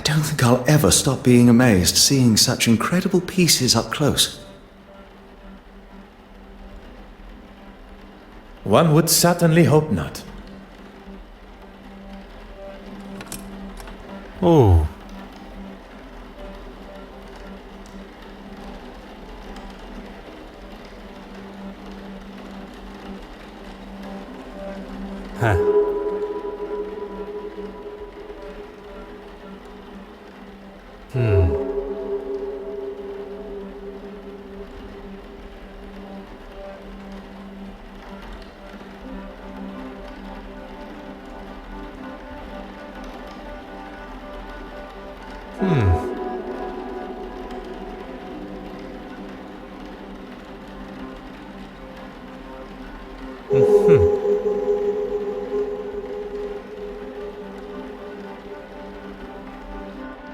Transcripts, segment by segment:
don't think I'll ever stop being amazed seeing such incredible pieces up close. One would certainly hope not. Oh. Huh.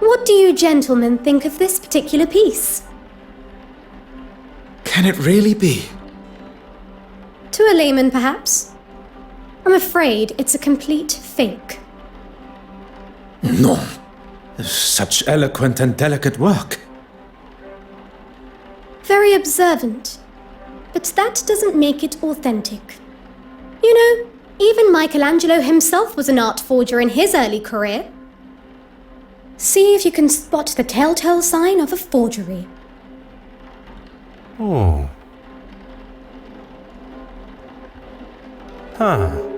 What do you gentlemen think of this particular piece? Can it really be? To a layman, perhaps. I'm afraid it's a complete fake. No. Such eloquent and delicate work. Very observant. But that doesn't make it authentic. You know, even Michelangelo himself was an art forger in his early career. See if you can spot the telltale sign of a forgery. Oh. Huh.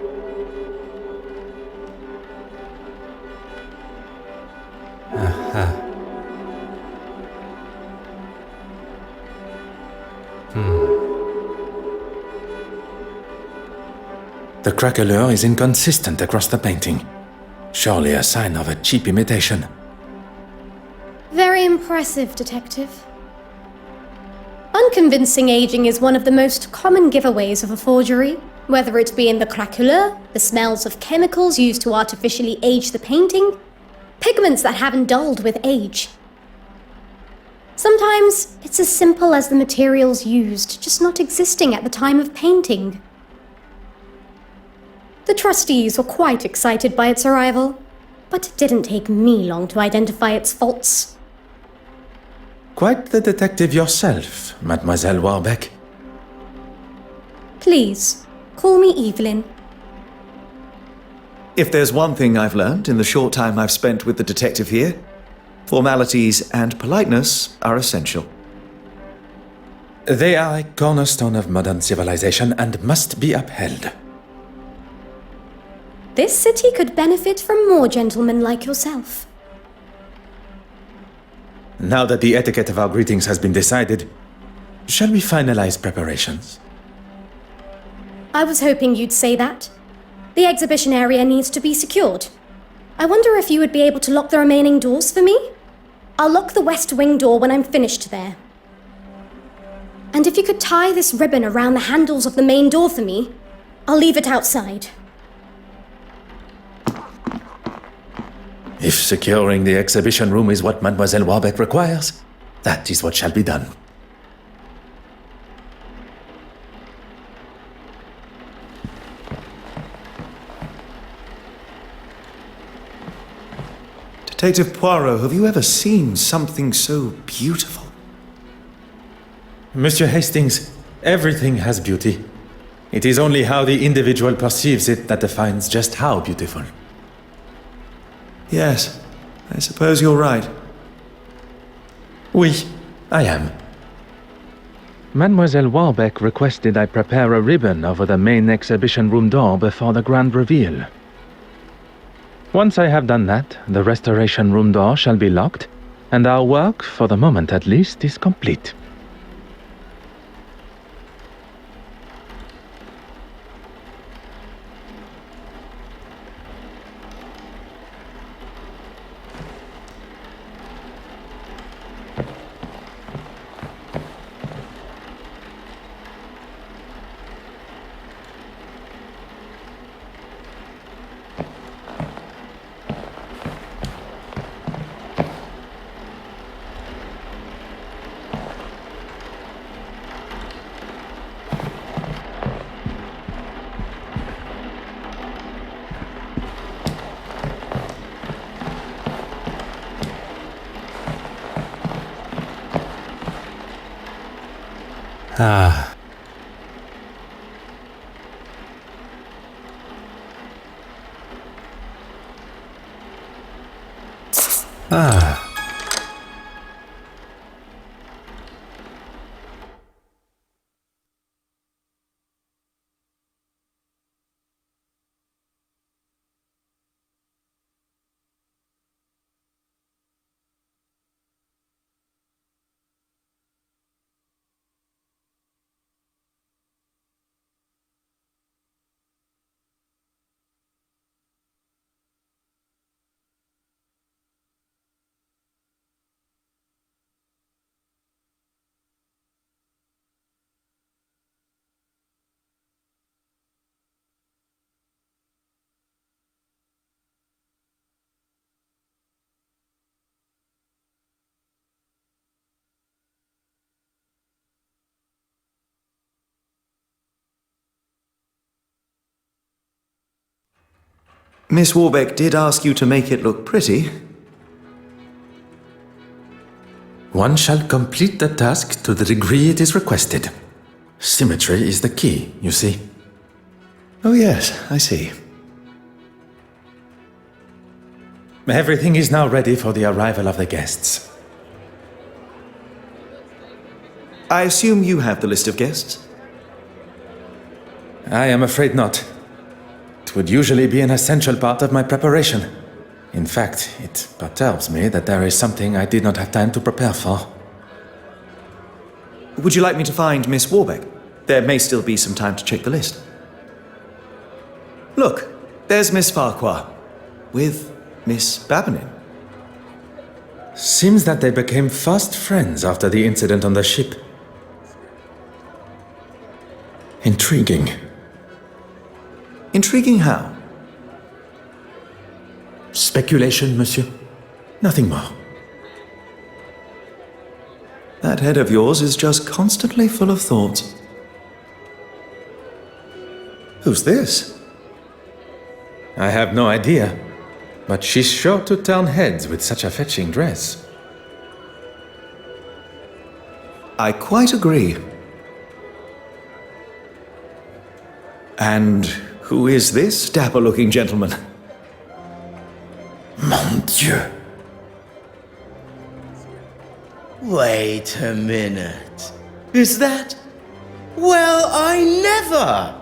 The craquelure is inconsistent across the painting. Surely a sign of a cheap imitation. Very impressive, Detective. Unconvincing aging is one of the most common giveaways of a forgery, whether it be in the craquelure, the smells of chemicals used to artificially age the painting, pigments that haven't dulled with age. Sometimes it's as simple as the materials used just not existing at the time of painting. The trustees were quite excited by its arrival, but it didn't take me long to identify its faults. Quite the detective yourself, Mademoiselle Warbeck. Please, call me Evelyn. If there's one thing I've learned in the short time I've spent with the detective here, formalities and politeness are essential. They are a cornerstone of modern civilization and must be upheld. This city could benefit from more gentlemen like yourself. Now that the etiquette of our greetings has been decided, shall we finalize preparations? I was hoping you'd say that. The exhibition area needs to be secured. I wonder if you would be able to lock the remaining doors for me? I'll lock the west wing door when I'm finished there. And if you could tie this ribbon around the handles of the main door for me, I'll leave it outside. If securing the exhibition room is what Mademoiselle Warbeck requires, that is what shall be done. Detective Poirot, have you ever seen something so beautiful? Monsieur Hastings, everything has beauty. It is only how the individual perceives it that defines just how beautiful. Yes, I suppose you're right. Oui, I am. Mademoiselle Warbeck requested I prepare a ribbon over the main exhibition room door before the grand reveal. Once I have done that, the restoration room door shall be locked, and our work, for the moment at least, is complete. Ah. Ah. Miss Warbeck did ask you to make it look pretty. One shall complete the task to the degree it is requested. Symmetry is the key, you see. Oh yes, I see. Everything is now ready for the arrival of the guests. I assume you have the list of guests? I am afraid not. It would usually be an essential part of my preparation. In fact, it perturbs me that there is something I did not have time to prepare for. Would you like me to find Miss Warbeck? There may still be some time to check the list. Look, there's Miss Farquhar, with Miss Babonin. Seems that they became fast friends after the incident on the ship. Intriguing. Intriguing how? Speculation, monsieur. Nothing more. That head of yours is just constantly full of thoughts. Who's this? I have no idea, but she's sure to turn heads with such a fetching dress. I quite agree. And who is this dapper-looking gentleman? Mon Dieu! Wait a minute. Is that? Well, I never!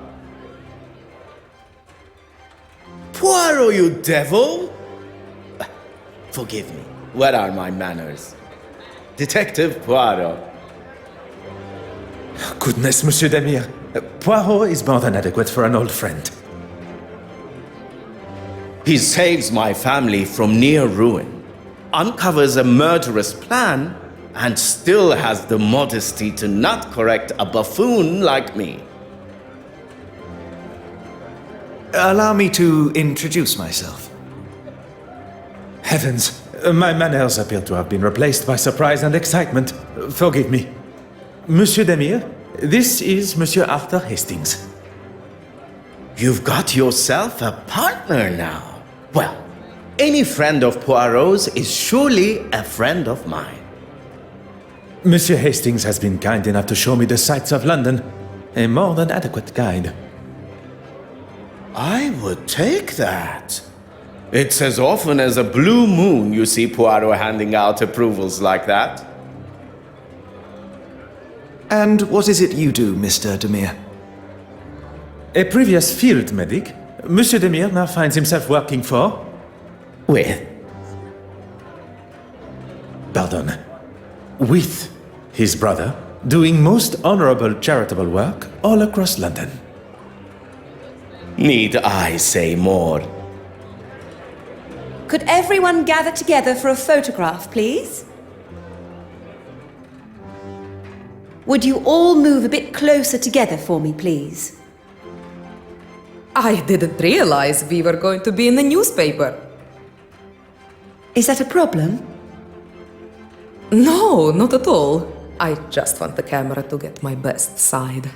Poirot, you devil! Forgive me. What are my manners? Detective Poirot. Goodness, Monsieur Demire. Poirot is more than adequate for an old friend. He saves my family from near ruin, uncovers a murderous plan, and still has the modesty to not correct a buffoon like me. Allow me to introduce myself. Heavens, my manners appear to have been replaced by surprise and excitement. Forgive me. Monsieur Demire, this is Monsieur Arthur Hastings. You've got yourself a partner now. Well, any friend of Poirot's is surely a friend of mine. Monsieur Hastings has been kind enough to show me the sights of London. A more than adequate guide. I would take that. It's as often as a blue moon you see Poirot handing out approvals like that. And what is it you do, Mr. Demire? A previous field medic, Monsieur Demire now finds himself working for... With? Pardon. With his brother, doing most honorable charitable work all across London. Need I say more? Could everyone gather together for a photograph, please? Would you all move a bit closer together for me, please? I didn't realize we were going to be in the newspaper. Is that a problem? No, not at all. I just want the camera to get my best side.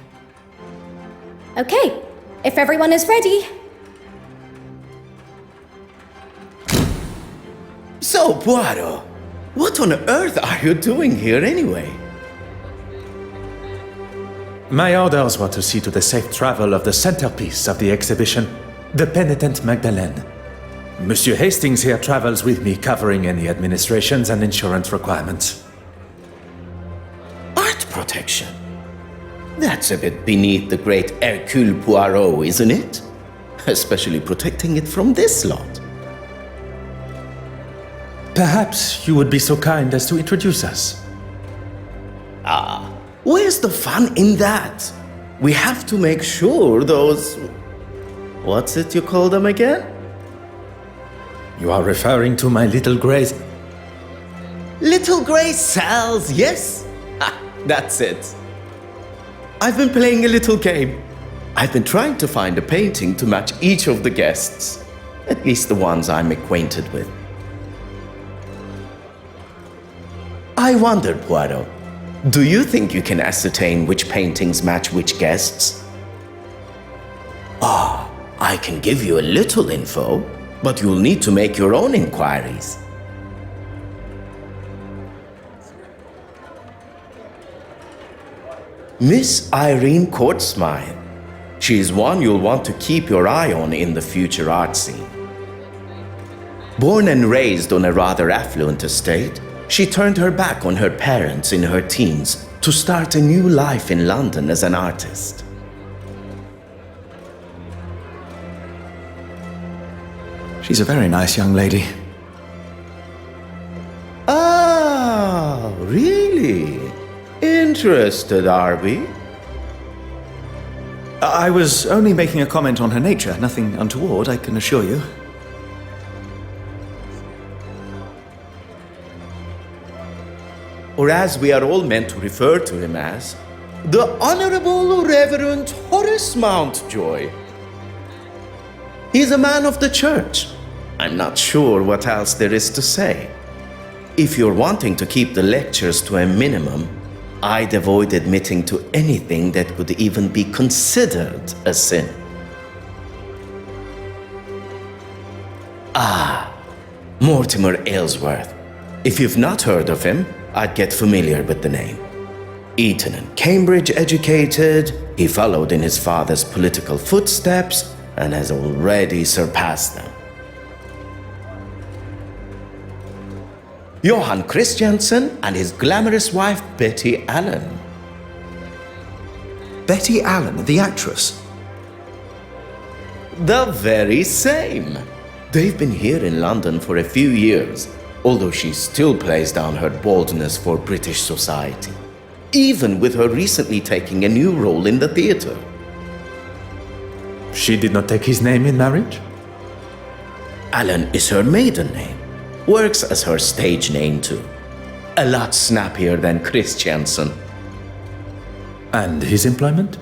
Okay, if everyone is ready. So, Poirot, what on earth are you doing here anyway? My orders were to see to the safe travel of the centerpiece of the exhibition, the penitent Magdalene. Monsieur Hastings here travels with me, covering any administrations and insurance requirements. Art protection? That's a bit beneath the great Hercule Poirot, isn't it? Especially protecting it from this lot. Perhaps you would be so kind as to introduce us. Where's the fun in that? We have to make sure those... What's it you call them again? You are referring to my little grays. Little grey cells, yes? That's it. I've been playing a little game. I've been trying to find a painting to match each of the guests. At least the ones I'm acquainted with. I wonder, Poirot, do you think you can ascertain which paintings match which guests? I can give you a little info, but you'll need to make your own inquiries. Miss Irene Courtsmith. She's one you'll want to keep your eye on in the future art scene. Born and raised on a rather affluent estate, she turned her back on her parents in her teens to start a new life in London as an artist. She's a very nice young lady. Ah, really? Interested, are we? I was only making a comment on her nature, nothing untoward, I can assure you. Or as we are all meant to refer to him as, the Honorable Reverend Horace Mountjoy. He's a man of the church. I'm not sure what else there is to say. If you're wanting to keep the lectures to a minimum, I'd avoid admitting to anything that could even be considered a sin. Mortimer Aylesworth. If you've not heard of him, I'd get familiar with the name. Eton and Cambridge educated, he followed in his father's political footsteps and has already surpassed them. Johann Christiansen and his glamorous wife Betty Allen. Betty Allen, the actress. The very same. They've been here in London for a few years, although she still plays down her boldness for British society, even with her recently taking a new role in the theatre. She did not take his name in marriage? Allen is her maiden name. Works as her stage name too. A lot snappier than Christiansen. And his employment?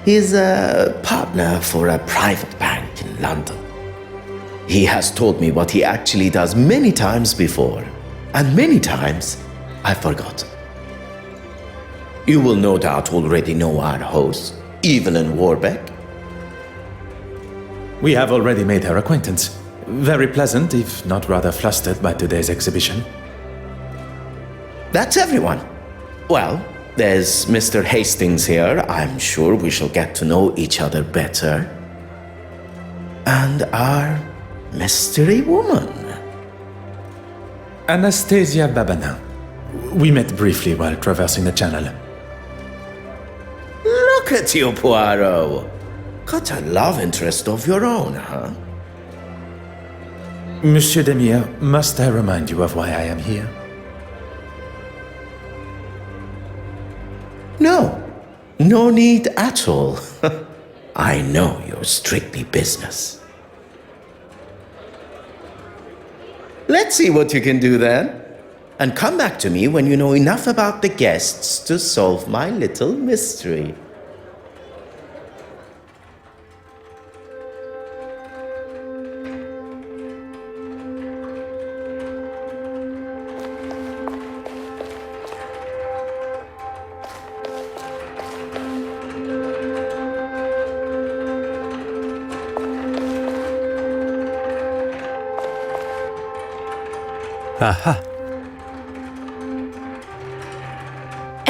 He's a partner for a private bank in London. He has told me what he actually does many times before, and many times I've forgotten. You will no doubt already know our host, Evelyn Warbeck. We have already made her acquaintance. Very pleasant, if not rather flustered by today's exhibition. That's everyone. Well, there's Mr. Hastings here. I'm sure we shall get to know each other better. And our mystery woman. Anastasia Babanin. We met briefly while traversing the channel. Look at you, Poirot. Got a love interest of your own, huh? Monsieur Demire, must I remind you of why I am here? No. No need at all. I know you're strictly business. Let's see what you can do then. And come back to me when you know enough about the guests to solve my little mystery. Aha!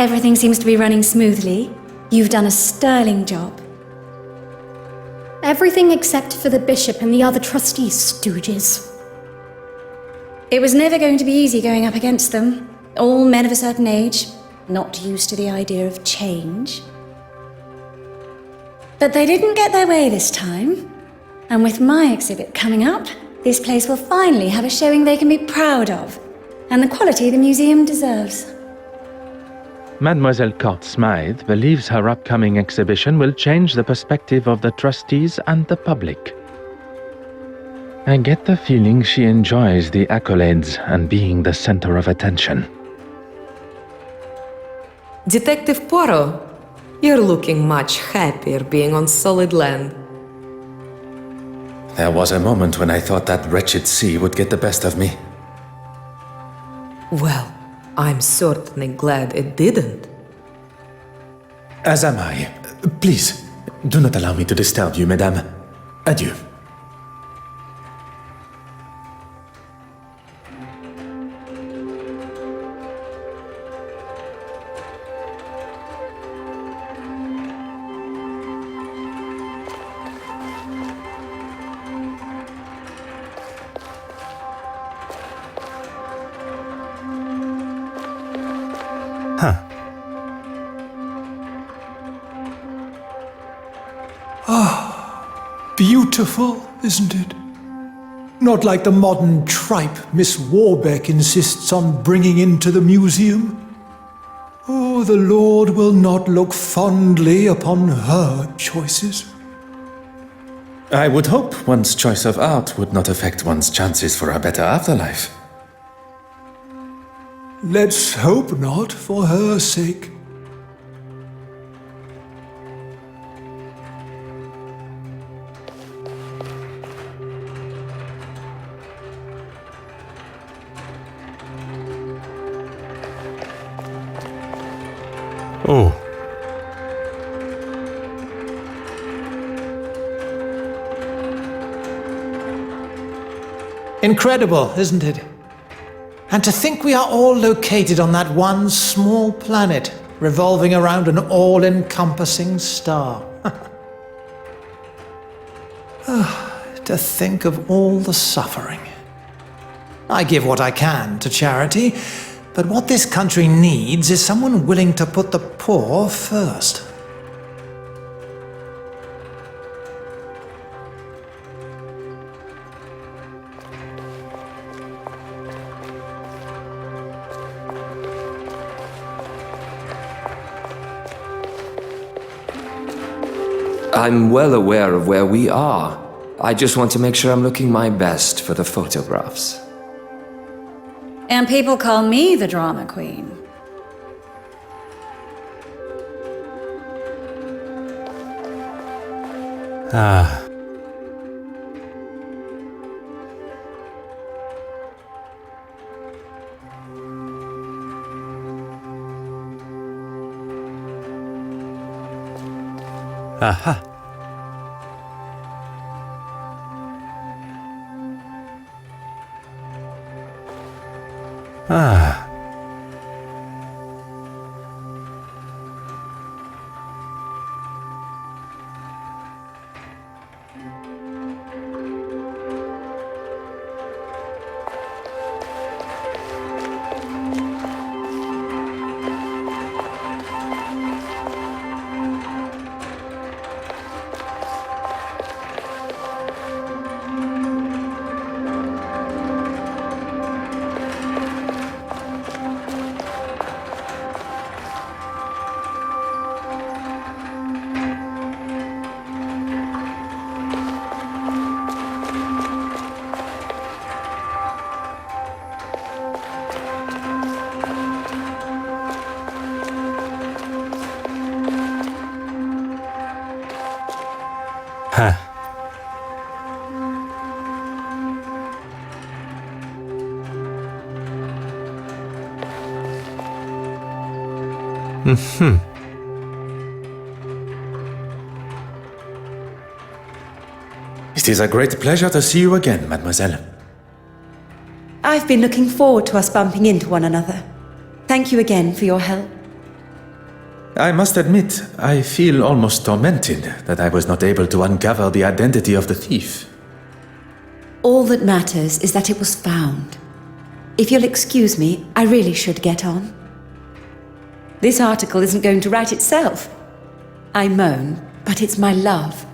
Everything seems to be running smoothly. You've done a sterling job. Everything except for the bishop and the other trustees, stooges. It was never going to be easy going up against them. All men of a certain age, not used to the idea of change. But they didn't get their way this time. And with my exhibit coming up, this place will finally have a showing they can be proud of, and the quality the museum deserves. Mademoiselle Court Smythe believes her upcoming exhibition will change the perspective of the trustees and the public. I get the feeling she enjoys the accolades and being the center of attention. Detective Poirot, you're looking much happier being on solid land. There was a moment when I thought that wretched sea would get the best of me. Well, I'm certainly glad it didn't. As am I. Please, do not allow me to disturb you, madame. Adieu. Beautiful, isn't it? Not like the modern tripe Miss Warbeck insists on bringing into the museum. Oh, the Lord will not look fondly upon her choices. I would hope one's choice of art would not affect one's chances for a better afterlife. Let's hope not, for her sake. Oh. Incredible, isn't it? And to think we are all located on that one small planet, revolving around an all-encompassing star. To think of all the suffering. I give what I can to charity, but what this country needs is someone willing to put the poor first. I'm well aware of where we are. I just want to make sure I'm looking my best for the photographs. And people call me the drama queen. Aha. It is a great pleasure to see you again, mademoiselle. I've been looking forward to us bumping into one another. Thank you again for your help. I must admit, I feel almost tormented that I was not able to uncover the identity of the thief. All that matters is that it was found. If you'll excuse me, I really should get on. This article isn't going to write itself. I moan, but it's my love.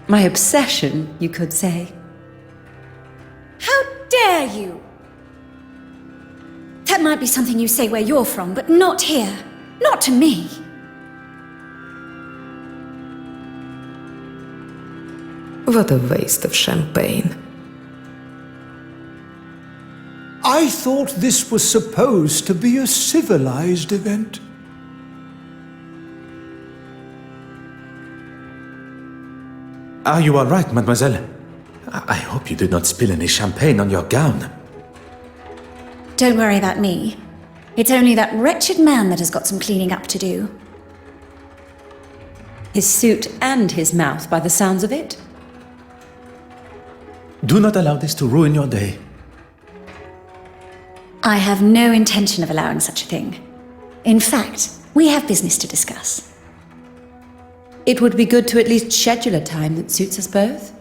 My obsession, you could say. How dare you! That might be something you say where you're from, but not here. Not to me. What a waste of champagne. I thought this was supposed to be a civilized event. Are you all right, mademoiselle? I hope you did not spill any champagne on your gown. Don't worry about me. It's only that wretched man that has got some cleaning up to do. His suit and his mouth, by the sounds of it. Do not allow this to ruin your day. I have no intention of allowing such a thing. In fact, we have business to discuss. It would be good to at least schedule a time that suits us both.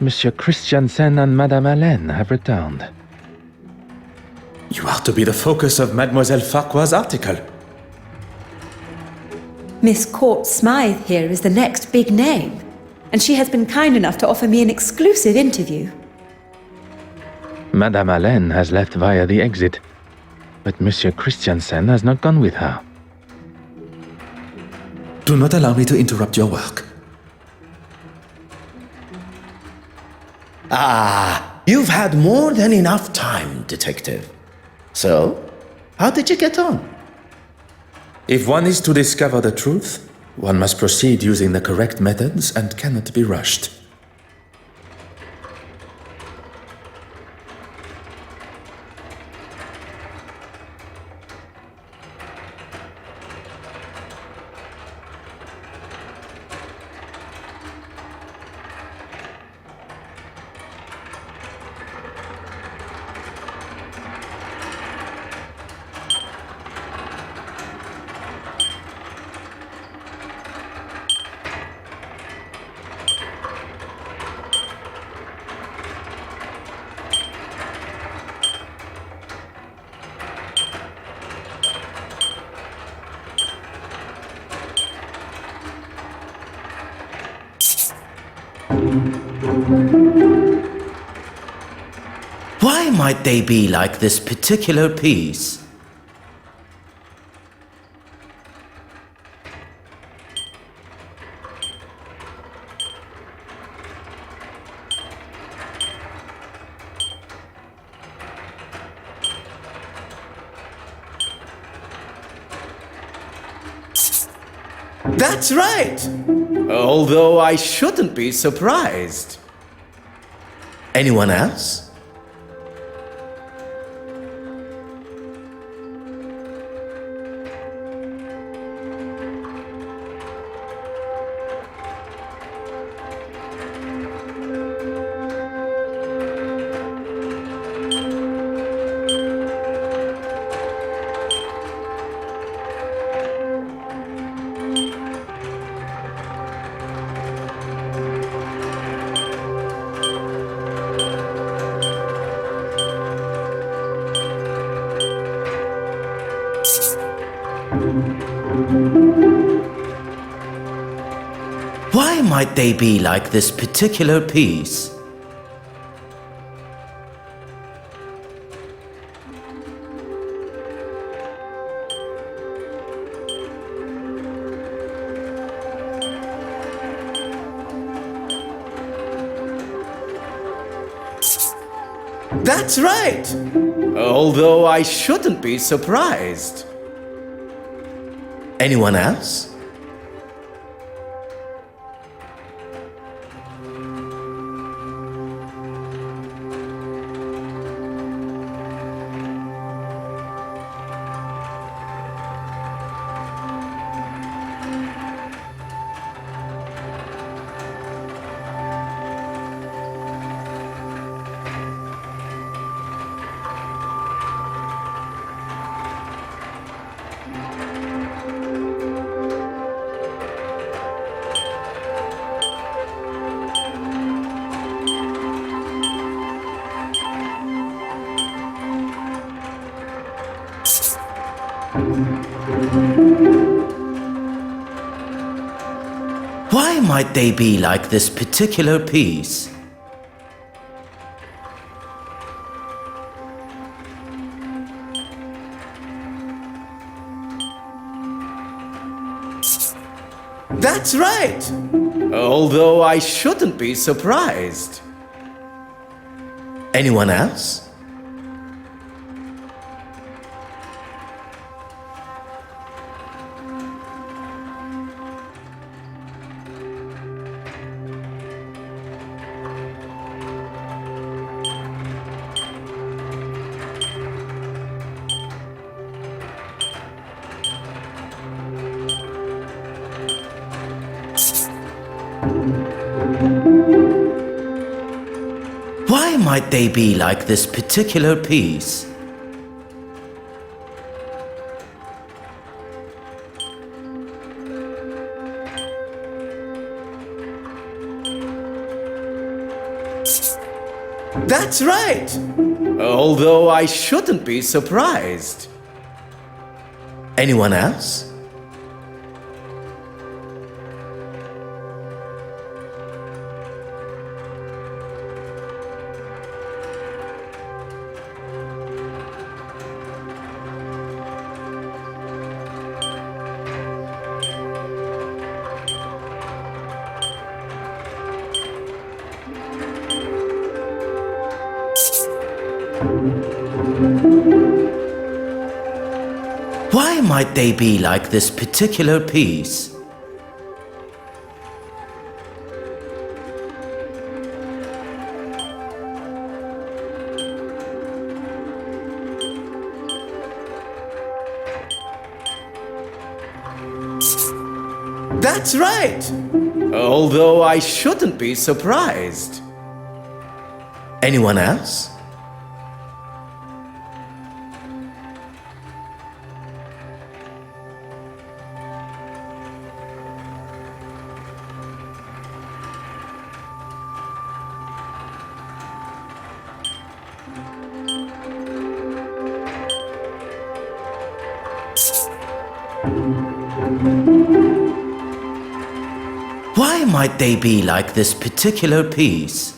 Monsieur Christiansen and Madame Hélène have returned. You are to be the focus of Mademoiselle Farquhar's article. Miss Court Smythe here is the next big name, and she has been kind enough to offer me an exclusive interview. Madame Hélène has left via the exit, but Monsieur Christiansen has not gone with her. Do not allow me to interrupt your work. Ah, you've had more than enough time, detective. So, how did you get on? If one is to discover the truth, one must proceed using the correct methods and cannot be rushed. Why might they be like this particular piece? That's right! Although I shouldn't be surprised. Anyone else? Why might they be like this particular piece? That's right! Although I shouldn't be surprised. Anyone else? Why might they be like this particular piece? That's right! Although I shouldn't be surprised. Anyone else? Why might they be like this particular piece? That's right! Although I shouldn't be surprised. Anyone else? Why might they be like this particular piece? That's right! Although I shouldn't be surprised. Anyone else? Why might they be like this particular piece?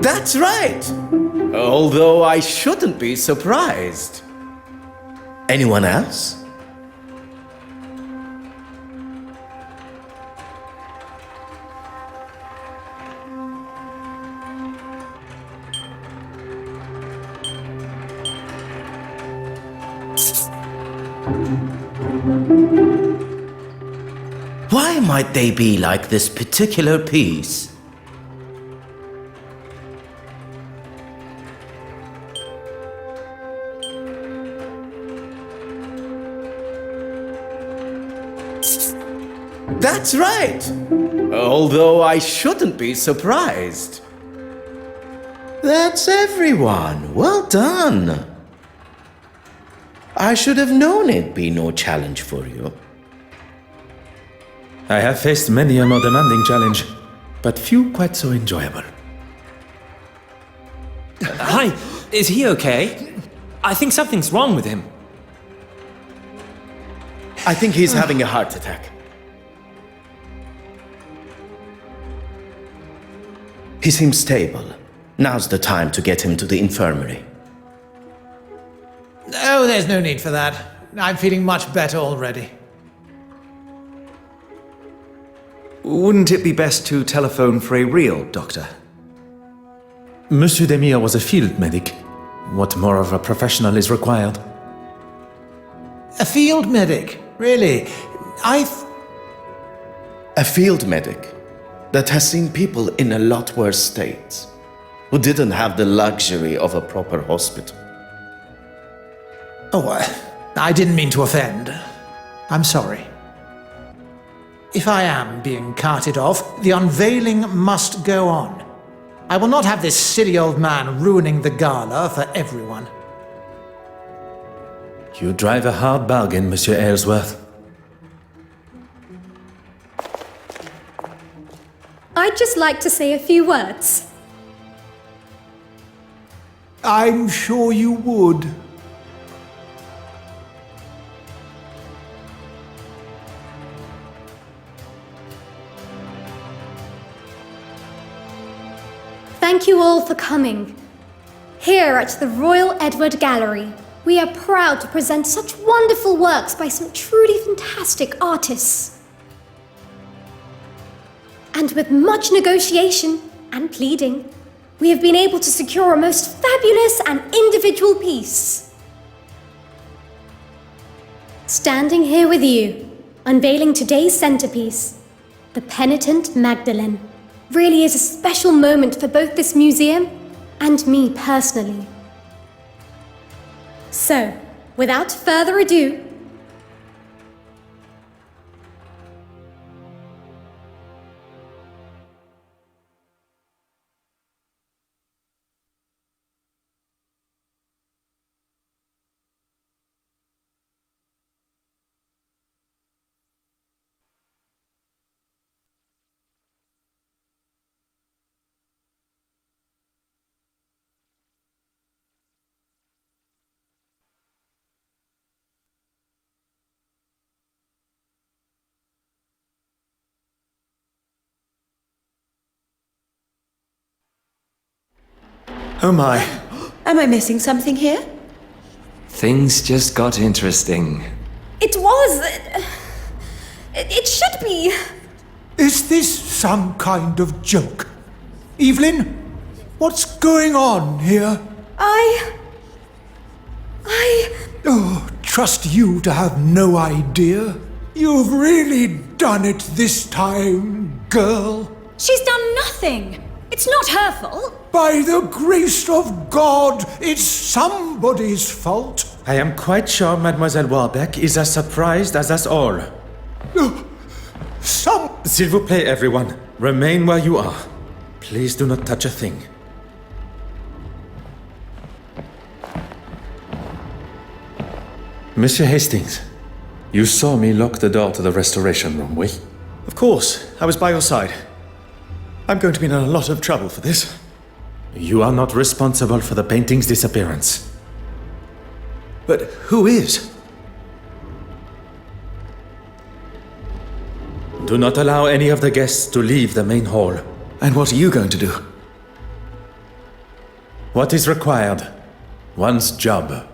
That's right! Although I shouldn't be surprised. Anyone else? Why might they be like this particular piece? That's right! Although I shouldn't be surprised. That's everyone. Well done. I should have known it'd be no challenge for you. I have faced many a more demanding challenge, but few quite so enjoyable. Hi, is he okay? I think something's wrong with him. I think he's having a heart attack. He seems stable. Now's the time to get him to the infirmary. Oh, there's no need for that. I'm feeling much better already. Wouldn't it be best to telephone for a real doctor? Monsieur Demir was a field medic. What more of a professional is required? A field medic? Really? A field medic that has seen people in a lot worse states, who didn't have the luxury of a proper hospital. Oh, I didn't mean to offend. I'm sorry. If I am being carted off, the unveiling must go on. I will not have this silly old man ruining the gala for everyone. You drive a hard bargain, Monsieur Aylesworth. I'd just like to say a few words. I'm sure you would. Thank you all for coming. Here at the Royal Edward Gallery, we are proud to present such wonderful works by some truly fantastic artists. And with much negotiation and pleading, we have been able to secure a most fabulous and individual piece. Standing here with you, unveiling today's centerpiece, the Penitent Magdalene, really is a special moment for both this museum and me personally. So, without further ado, Oh my. Am I missing something here? Things just got interesting. it was. It should be. Is this some kind of joke? Evelyn, what's going on here? Oh, trust you to have no idea. You've really done it this time, girl. She's done nothing. It's not her fault. By the grace of God, it's somebody's fault. I am quite sure Mademoiselle Warbeck is as surprised as us all. S'il vous plaît, everyone. Remain where you are. Please do not touch a thing. Monsieur Hastings, you saw me lock the door to the restoration room, oui? Of course, I was by your side. I'm going to be in a lot of trouble for this. You are not responsible for the painting's disappearance. But who is? Do not allow any of the guests to leave the main hall. And what are you going to do? What is required? One's job.